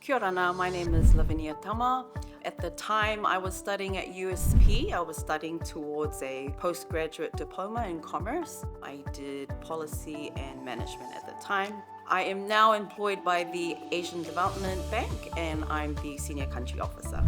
Kia ora, my name is Lavinia Tama. At the time I was studying at USP, I was studying towards a postgraduate diploma in commerce. I did policy and management at the time. I am now employed by the Asian Development Bank and I'm the Senior Country Officer.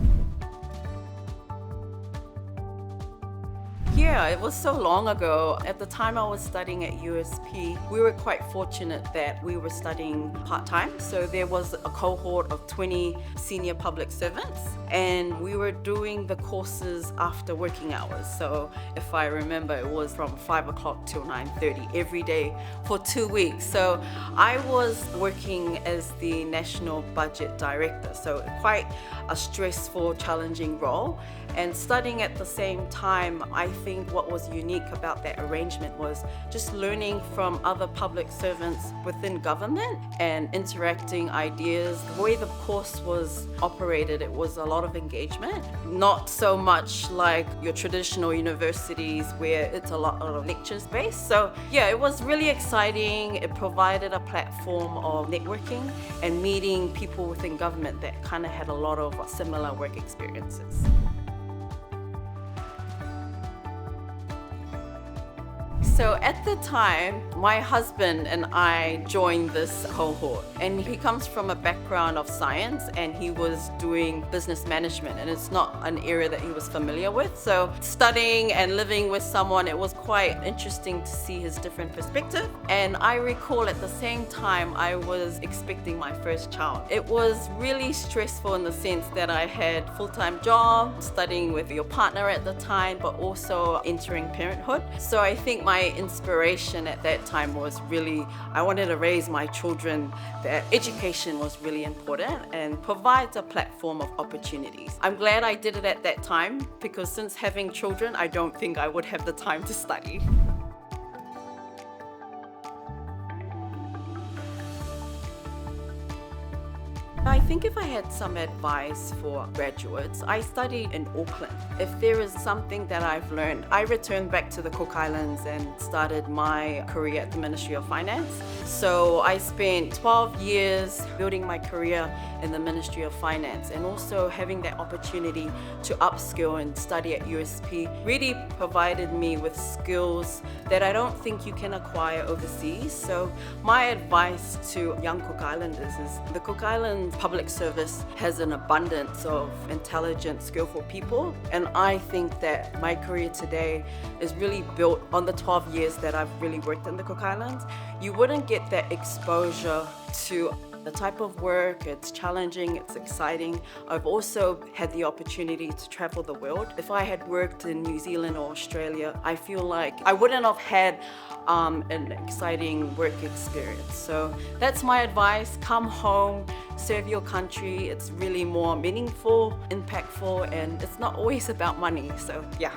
Yeah, it was so long ago. At the time I was studying at USP, we were quite fortunate that we were studying part-time. So there was a cohort of 20 senior public servants and we were doing the courses after working hours. So if I remember, it was from 5 o'clock till 9:30 every day for 2 weeks. So I was working as the National Budget Director, so quite a stressful, challenging role. And studying at the same time, I think what was unique about that arrangement was just learning from other public servants within government and interacting ideas. The way the course was operated, it was a lot of engagement, not so much like your traditional universities where it's a lot of lectures based. So yeah, it was really exciting. It provided a platform of networking and meeting people within government that kind of had a lot of similar work experiences. So at the time, my husband and I joined this cohort, and he comes from a background of science and he was doing business management, and it's not an area that he was familiar with. So studying and living with someone, it was quite interesting to see his different perspective. And I recall at the same time I was expecting my first child. It was really stressful in the sense that I had a full-time job, studying with your partner at the time, but also entering parenthood. So I think my inspiration at that time was really, I wanted to raise my children, that education was really important and provides a platform of opportunities. I'm glad I did it at that time because since having children, I don't think I would have the time to study. I think if I had some advice for graduates, I studied in Auckland. If there is something that I've learned, I returned back to the Cook Islands and started my career at the Ministry of Finance. So I spent 12 years building my career in the Ministry of Finance, and also having that opportunity to upskill and study at USP really provided me with skills that I don't think you can acquire overseas. So my advice to young Cook Islanders is the Cook Islands public service has an abundance of intelligent, skillful people, and I think that my career today is really built on the 12 years that I've really worked in the Cook Islands. You wouldn't get that exposure to the type of work. It's challenging, it's exciting. I've also had the opportunity to travel the world. If I had worked in New Zealand or Australia, I feel like I wouldn't have had an exciting work experience. So that's my advice. Come home, serve your country. It's really more meaningful, impactful, and it's not always about money. So yeah.